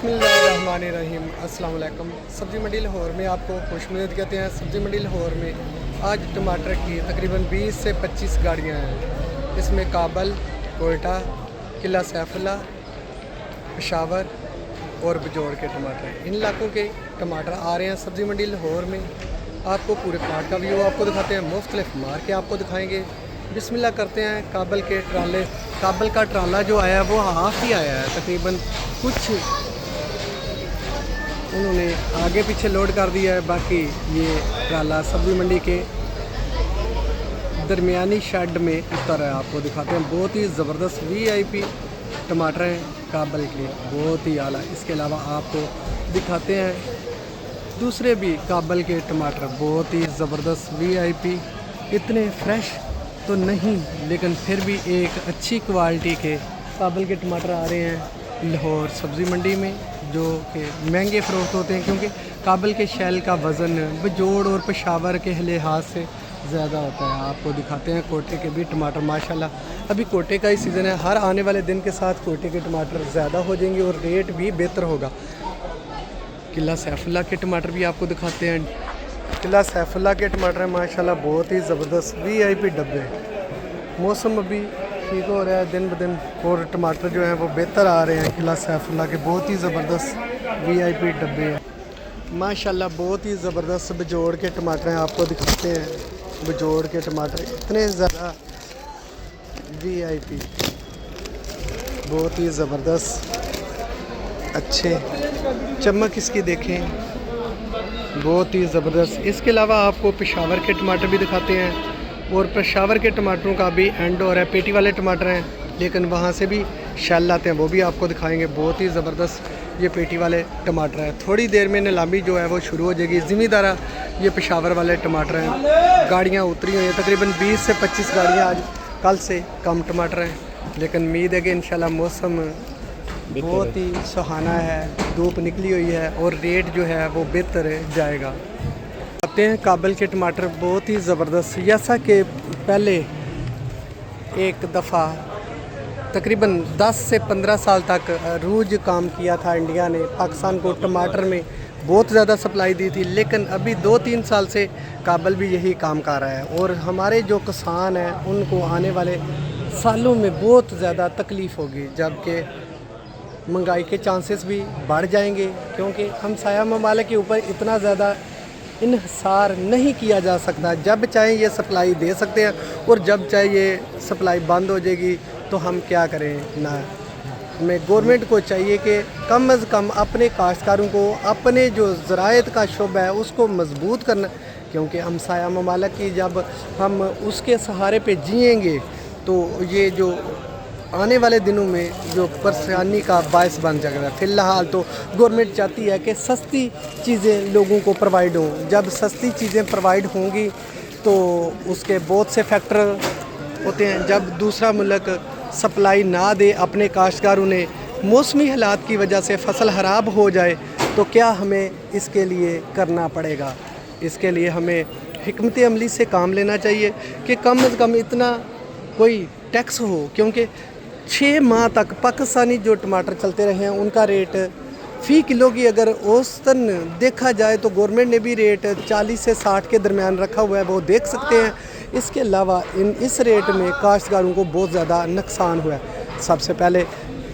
बिस्मिल्लाहिर्रहमानिर्रहीम। अस्सलाम वालेकुम। सब्ज़ी मंडी लाहौर में आपको खुशमदीद कहते हैं। सब्ज़ी मंडी लाहौर में आज टमाटर की तकरीबन 20 से 25 गाड़ियाँ हैं। इसमें काबल, कोयटा, किला सैफुल्ला, पेशावर और बजोड़ के टमाटर हैं। इन इलाकों के टमाटर आ रहे हैं सब्ज़ी मंडी लाहौर में। आपको पूरे प्लाट का व्यू आपको दिखाते हैं, मुख्तलिफ मार के आपको दिखाएँगे। बिस्मिल्लाह करते हैं। काबल के ट्राले, काबल का ट्राला जो आया है वो हाफ ही आया है, तकरीबन कुछ उन्होंने आगे पीछे लोड कर दिया है। बाकी ये ट्राला सब्ज़ी मंडी के दरमियानी शेड में उतर है, आपको दिखाते हैं। बहुत ही ज़बरदस्त VIP टमाटर हैं काबल के, बहुत ही आला। इसके अलावा आपको दिखाते हैं दूसरे भी काबल के टमाटर, बहुत ही ज़बरदस्त VIP। इतने फ्रेश तो नहीं, लेकिन फिर भी एक अच्छी क्वालिटी के काबल के टमाटर आ रहे हैं लाहौर सब्ज़ी मंडी में, जो कि महंगे फ़रोख्त होते हैं क्योंकि काबल के शैल का वज़न बजोड़ और पेशावर के लिहाज से ज़्यादा होता है। आपको दिखाते हैं कोटे के भी टमाटर। माशाल्लाह अभी कोटे का ही सीज़न है, हर आने वाले दिन के साथ कोटे के टमाटर ज़्यादा हो जाएंगे और रेट भी बेहतर होगा। किला सैफुल्ला के टमाटर भी आपको दिखाते हैं। किला सैफुल्ला के टमाटर हैं माशाल्लाह, बहुत ही ज़बरदस्त VIP डब्बे। मौसम अभी ठीक हो रहा है दिन ब दिन और टमाटर जो हैं वो बेहतर आ रहे हैं। किला सैफुल्ला के बहुत ही ज़बरदस्त VIP डब्बे हैं माशाल्लाह, बहुत ही ज़बरदस्त बजोड़ के टमाटर हैं। आपको दिखाते हैं बजोड़ के टमाटर इतने ज़्यादा VIP, बहुत ही ज़बरदस्त अच्छे, चमक इसकी देखें, बहुत ही ज़बरदस्त। इसके अलावा आपको पेशावर के टमाटर भी दिखाते हैं और पेशावर के टमाटरों का भी एंड हो रहा है। पेटी वाले टमाटर हैं लेकिन वहाँ से भी शैल लाते हैं, वो भी आपको दिखाएंगे। बहुत ही ज़बरदस्त ये पेटी वाले टमाटर हैं। थोड़ी देर में नीलामी जो है वो शुरू हो जाएगी। ज़िम्मेदारा ये पेशावर वाले टमाटर हैं। गाड़ियाँ उतरी हुई हैं, तकरीबन 20 से 25 गाड़ियाँ आज, कल से कम टमाटर हैं, लेकिन उम्मीद है कि इंशाल्लाह मौसम बहुत ही सुहाना है, धूप निकली हुई है और रेट जो है वो बेहतर जाएगा। आते हैं काबल के टमाटर, बहुत ही ज़बरदस्त। जैसा कि पहले एक दफ़ा तकरीबन 10 से 15 साल तक रूज काम किया था इंडिया ने, पाकिस्तान को टमाटर में बहुत ज़्यादा सप्लाई दी थी, लेकिन अभी 2-3 साल से काबल भी यही काम कर रहा है और हमारे जो किसान हैं उनको आने वाले सालों में बहुत ज़्यादा तकलीफ़ होगी, जबकि महंगाई के चांसेस भी बढ़ जाएंगे क्योंकि हमसाया ममालिक के ऊपर इतना ज़्यादा इन्हिसार नहीं किया जा सकता। जब चाहे ये सप्लाई दे सकते हैं और जब चाहे ये सप्लाई बंद हो जाएगी तो हम क्या करें ना। हमें गवर्नमेंट को चाहिए कि कम अज़ कम अपने काश्तकारों को, अपने जो ज़राअत का शुबा है उसको मजबूत करना, क्योंकि हमसाया ममालिक की जब हम उसके सहारे पे जिएंगे तो ये जो आने वाले दिनों में जो परेशानी का बायस बन जाएगा। फ़िलहाल तो गवर्नमेंट चाहती है कि सस्ती चीज़ें लोगों को प्रोवाइड हों। जब सस्ती चीज़ें प्रोवाइड होंगी तो उसके बहुत से फैक्टर होते हैं। जब दूसरा मुल्क सप्लाई ना दे अपने काश्तकारों ने, मौसमी हालात की वजह से फसल ख़राब हो जाए, तो क्या हमें इसके लिए करना पड़ेगा? इसके लिए हमें हिकमत अमली से काम लेना चाहिए कि कम अज़ कम इतना कोई टैक्स हो, क्योंकि 6 माह तक पाकिस्तानी जो टमाटर चलते रहे हैं उनका रेट फ़ी किलो की अगर औसतन देखा जाए तो गवर्नमेंट ने भी रेट 40 से 60 के दरमियान रखा हुआ है, वो देख सकते हैं। इसके अलावा इस रेट में काश्तकारों को बहुत ज़्यादा नुकसान हुआ है। सबसे पहले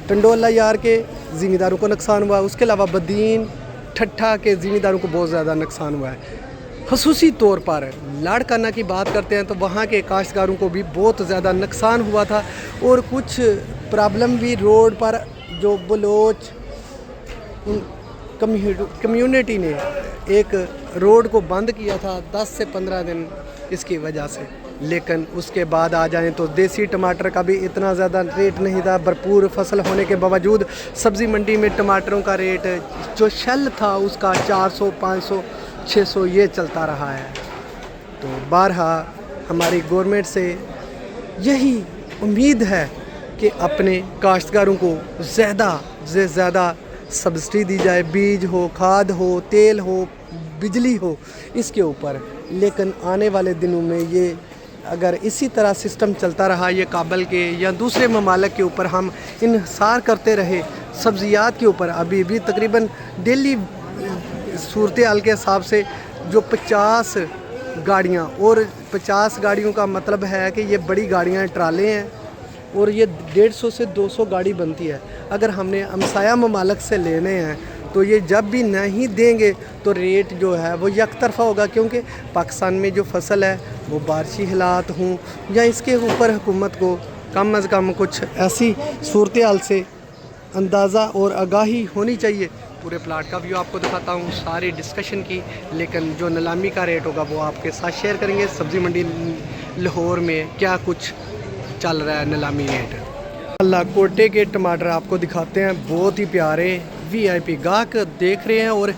टंडोला यार के ज़िम्मेदारों को नुकसान हुआ, उसके अलावा बदीन ठट्ठा के ज़िम्मेदारों को बहुत ज़्यादा नुकसान हुआ है। ख़ुसूसी तौर पर लाड़काना की बात करते हैं तो वहाँ के काश्तकारों को भी बहुत ज़्यादा नुकसान हुआ था और कुछ प्रॉब्लम भी रोड पर, जो बलोच कम्युनिटी ने एक रोड को बंद किया था 10 से 15 दिन इसकी वजह से। लेकिन उसके बाद आ जाएं तो देसी टमाटर का भी इतना ज़्यादा रेट नहीं था। भरपूर फसल होने के बावजूद सब्ज़ी मंडी में टमाटरों का रेट जो शेल था उसका 400, 500, 600 ये चलता रहा है। तो बारहा हमारी गवर्नमेंट से यही उम्मीद है कि अपने काश्तकारों को ज़्यादा से ज़्यादा सब्सिडी दी जाए, बीज हो, खाद हो, तेल हो, बिजली हो, इसके ऊपर। लेकिन आने वाले दिनों में ये अगर इसी तरह सिस्टम चलता रहा, ये काबल के या दूसरे ममालिक के ऊपर हम इन्हिसार करते रहे, सब्ज़ियात के ऊपर अभी भी तकरीबन डेली सूरत हाल के हिसाब से जो 50 गाड़ियाँ, और 50 गाड़ियों का मतलब है कि ये बड़ी गाड़ियाँ ट्राले हैं और ये 150 से 200 गाड़ी बनती है। अगर हमने हमसाया ममालिक से लेने हैं तो ये जब भी नहीं देंगे तो रेट जो है वो यकतरफ़ा होगा, क्योंकि पाकिस्तान में जो फसल है वो बारिशी हालात हों या इसके ऊपर हुकूमत को कम अज़ कम कुछ ऐसी सूरत हाल से अंदाज़ा और आगाही होनी चाहिए। पूरे प्लाट का व्यू आपको दिखाता हूँ, सारी डिस्कशन की, लेकिन जो नीलामी का रेट होगा वो आपके साथ शेयर करेंगे। सब्ज़ी मंडी लाहौर में क्या कुछ चल रहा है नीलामी रेट। अल्लाह कोटे के टमाटर आपको दिखाते हैं, बहुत ही प्यारे VIP गाहक देख रहे हैं और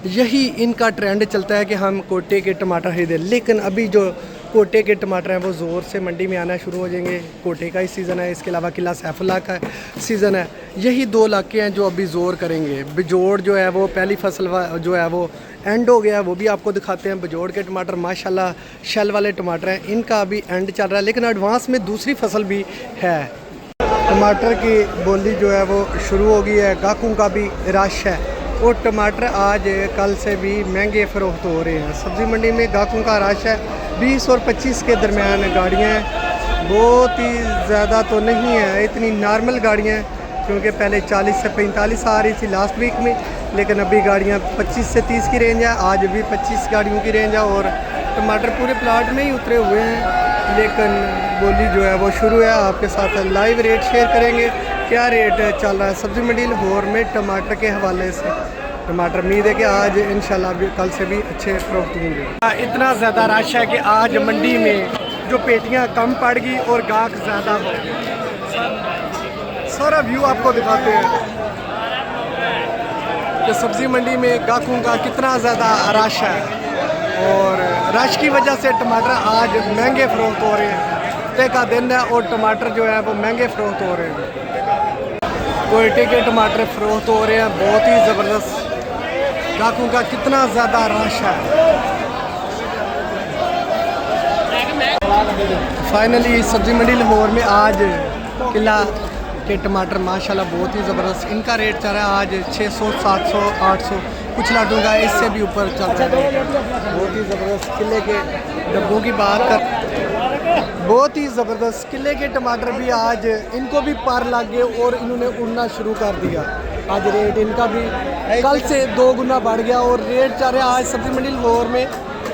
यही इनका ट्रेंड चलता है कि हम कोटे के टमाटर खरीदें। लेकिन अभी जो कोटे के टमाटर हैं वो ज़ोर से मंडी में आना शुरू हो जाएंगे। कोटे का ही सीज़न है, इसके अलावा किला सैफुल्लाह का सीज़न है। यही 2 इलाके हैं जो अभी ज़ोर करेंगे। बिजोड़ जो है वो पहली फसल जो है वो एंड हो गया है, वो भी आपको दिखाते हैं। बिजोड़ के टमाटर माशाल्लाह शेल वाले टमाटर हैं, इनका अभी एंड चल रहा है, लेकिन एडवांस में दूसरी फसल भी है। टमाटर की बोली जो है वो शुरू हो गई है, गाहकों का भी रश है और टमाटर आज कल से भी महंगे फ़रोख्त हो रहे हैं। सब्ज़ी मंडी में गाहकों का रश है, 20 और 25 के दरमियान गाड़ियाँ हैं, बहुत ही ज़्यादा तो नहीं है, इतनी नॉर्मल गाड़ियाँ हैं, क्योंकि पहले 40 से 45 आ रही थी लास्ट वीक में, लेकिन अभी गाड़ियाँ 25 से 30 की रेंज है, आज भी 25 गाड़ियों की रेंज है और टमाटर पूरे प्लाट में ही उतरे हुए हैं। लेकिन बोली जो है वो शुरू है, आपके साथ लाइव रेट शेयर करेंगे, क्या रेट चल रहा है सब्ज़ी मंडी लाहौर में टमाटर के हवाले से। टमाटर उम्मीद है कि आज इंशाल्लाह भी कल से भी अच्छे फ़रोख्त होंगे। इतना ज़्यादा रश है कि आज मंडी में जो पेटियां कम पड़ गई और गाहक ज़्यादा हो गए। सारा व्यू आपको दिखाते हैं कि सब्ज़ी मंडी में गाहकों का कितना ज़्यादा रश है और रश की वजह से टमाटर आज महंगे फ़रोख्त हो रहे हैं। हफ्ते का दिन है और टमाटर जो है वो महंगे फ़रोख्त हो रहे हैं। कोयटे के टमाटर फ़रोख्त हो रहे हैं, बहुत ही ज़बरदस्त। गाहकों का कितना ज़्यादा रश है। फाइनली सब्ज़ी मंडी लाहौर में आज किला के टमाटर माशाल्लाह बहुत ही ज़बरदस्त, इनका रेट चल रहा है आज 600, 700, 800, कुछ लाटों का इससे भी ऊपर चल रहा है। बहुत ही ज़बरदस्त किले के डब्बों की बात कर, बहुत ही ज़बरदस्त किले के टमाटर भी आज इनको भी पार लग गए और इन्होंने उड़ना शुरू कर दिया। आज रेट इनका भी कल से 2 गुना बढ़ गया और रेट चल रहा है आज सब्ज़ी मंडी लाहौर में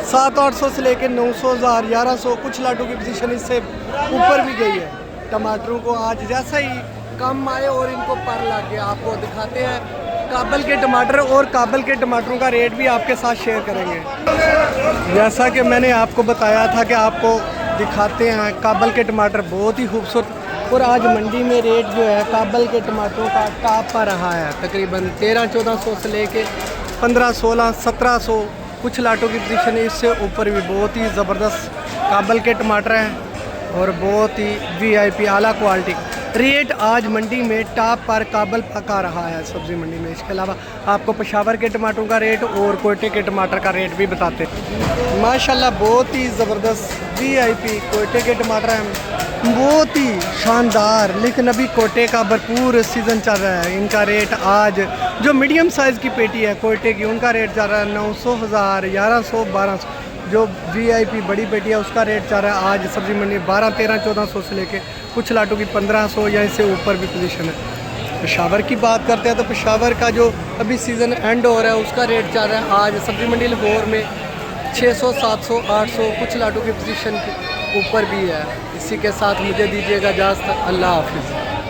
700-800 से लेकर 900, 1000, 1100, कुछ लाटों की पोजीशन इससे ऊपर भी गई है। टमाटरों को आज जैसा ही कम आए और इनको पर लग गया। आपको दिखाते हैं काबल के टमाटर और काबल के टमाटरों का रेट भी आपके साथ शेयर करेंगे। जैसा कि मैंने आपको बताया था कि आपको दिखाते हैं काबल के टमाटर बहुत ही खूबसूरत, और आज मंडी में रेट जो है काबल के टमाटरों का टॉप पर रहा है, तकरीबन 1300-1400 से लेके 1500-1600, 1700, कुछ लाटों की पोजीशन है इससे ऊपर भी। बहुत ही ज़बरदस्त काबल के टमाटर हैं और बहुत ही VIP आला क्वालिटी। रेट आज मंडी में टॉप पर काबल पका रहा है सब्ज़ी मंडी में। इसके अलावा आपको पेशावर के टमाटरों का रेट और कोयटे के टमाटर का रेट भी बताते हैं। माशाल्लाह बहुत ही ज़बरदस्त VIP कोयटे के टमाटर हैं, बहुत ही शानदार। लेकिन अभी कोयटे का भरपूर सीज़न चल रहा है। इनका रेट आज जो मीडियम साइज़ की पेटी है कोयटे की, उनका रेट चल रहा है 900, 1000, 1100, 1200। जो VIP बड़ी पेटी है उसका रेट चल रहा है आज सब्ज़ी मंडी 12, 13, 1400 से लेके कुछ लाटों की 1500 या इससे ऊपर भी पोजीशन है। पेशावर की बात करते हैं तो पेशावर का जो अभी सीज़न एंड हो रहा है उसका रेट चल रहा है आज सब्ज़ी मंडी लाहौर में 600, 700, 800, कुछ लाटों की पोजीशन के ऊपर भी है। इसी के साथ मुझे दीजिएगा इजाज़त। अल्लाह हाफिज़।